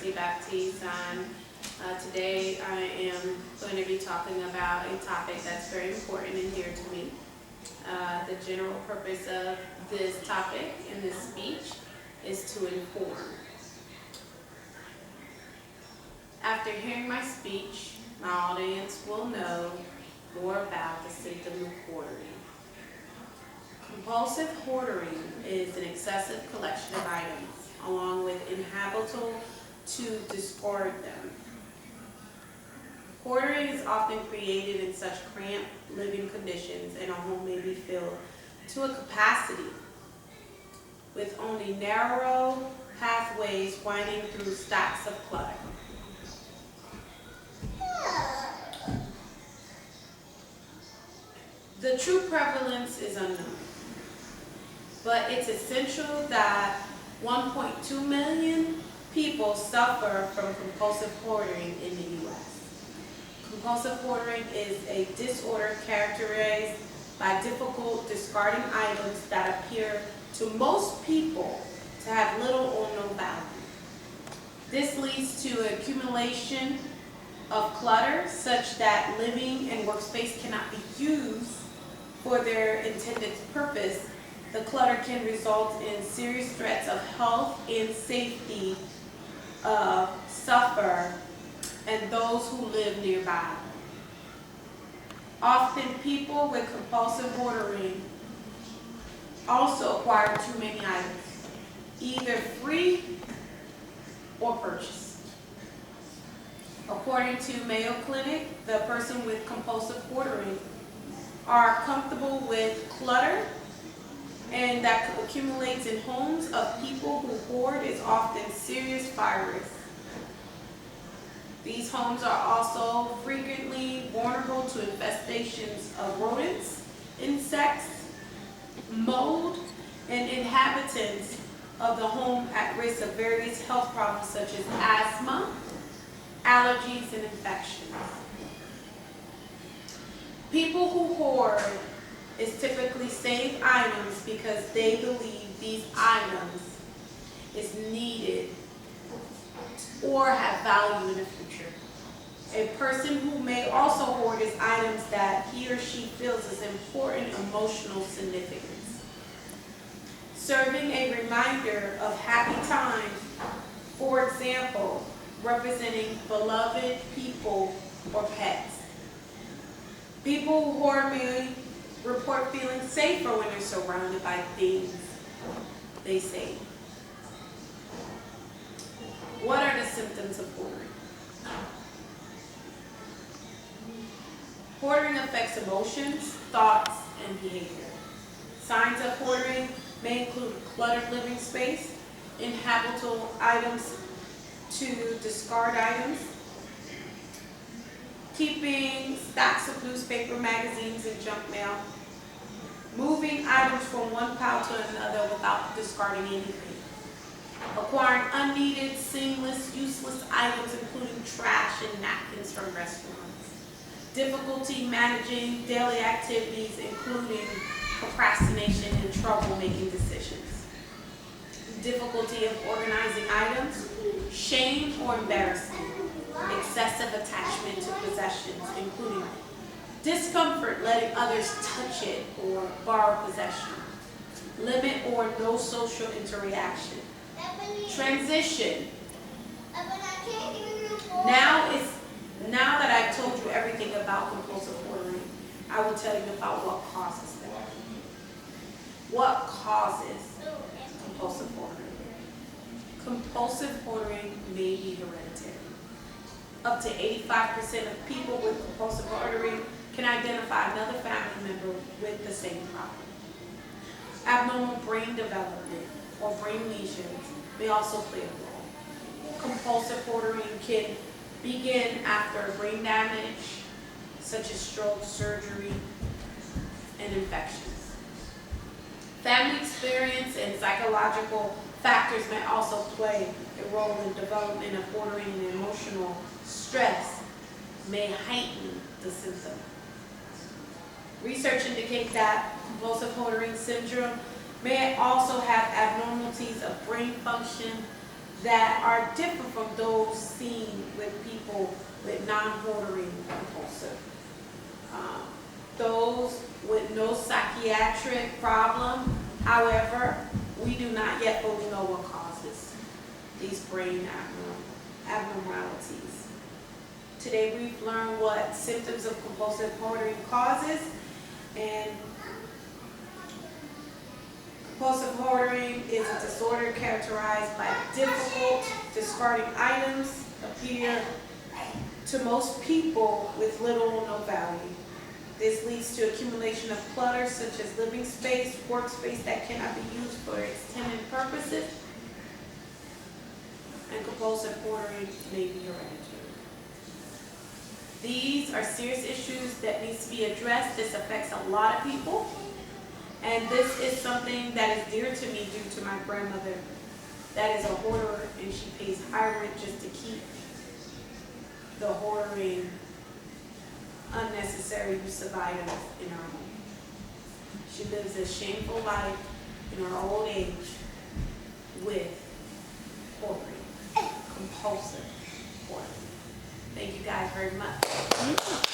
Mercy Baptiste, and today I am going to be talking about a topic that's very important and dear to me. The general purpose of this topic in this speech is to inform. After hearing my speech, my audience will know more about the symptom of hoarding. Compulsive hoarding is an excessive collection of items, along with inhabitable to discard them. Hoarding is often created in such cramped living conditions, and a home may be filled to a capacity, with only narrow pathways winding through stacks of clutter. The true prevalence is unknown, but it's essential that 1.2 million people suffer from compulsive hoarding in the U.S. Compulsive hoarding is a disorder characterized by difficult discarding items that appear to most people to have little or no value. This leads to accumulation of clutter such that living and workspace cannot be used for their intended purpose. The clutter can result in serious threats of health and safety suffer and those who live nearby. Often people with compulsive hoarding also acquire too many items, either free or purchased. According to Mayo Clinic, the person with compulsive hoarding are comfortable with clutter and that accumulates in homes of people who hoard is often serious fire risk. These homes are also frequently vulnerable to infestations of rodents, insects, mold, and inhabitants of the home at risk of various health problems such as asthma, allergies, and infections. People who hoard is typically save items because they believe these items is needed or have value in the future. A person who may also hoard is items that he or she feels is important emotional significance, serving a reminder of happy times, for example, representing beloved people or pets. People who hoard may report feeling safer when they're surrounded by things they save. What are the symptoms of hoarding? Hoarding affects emotions, thoughts, and behavior. Signs of hoarding may include cluttered living space, inhabitable items to discard items, keeping stacks of newspaper, magazines, and junk mail, moving items from one pile to another without discarding anything, acquiring unneeded, seamless, useless items including trash and napkins from restaurants, difficulty managing daily activities including procrastination and trouble making decisions, difficulty of organizing items, shame or embarrassment, excessive attachment to possessions, including discomfort letting others touch it or borrow possession, limit or no social interaction, transition. Now that I've told you everything about compulsive hoarding, I will tell you about what causes that. What causes compulsive hoarding? Compulsive hoarding may be hereditary. Up to 85% of people with compulsive hoarding can identify another family member with the same problem. Abnormal brain development or brain lesions may also play a role. Compulsive hoarding can begin after brain damage, such as stroke, surgery, and infections. Family experience and psychological factors may also play a role in development of hoarding, and emotional stress may heighten the symptom. Research indicates that compulsive hoarding syndrome may also have abnormalities of brain function that are different from those seen with people with non-hoarding compulsive. Those with no psychiatric problem, however, we do not yet fully know what causes these brain abnormalities. Today we've learned what symptoms of compulsive hoarding causes, and compulsive hoarding is a disorder characterized by difficult discarding items appear to most people with little or no value. This leads to accumulation of clutter such as living space, workspace that cannot be used for its intended purposes, and compulsive hoarding may be hereditary. These are serious issues that needs to be addressed. This affects a lot of people, and this is something that is dear to me due to my grandmother that is a hoarder, and she pays high rent just to keep the hoarding unnecessary use of items in her home. She lives a shameful life in her old age with hoarding, compulsive hoarding. Thank you guys very much.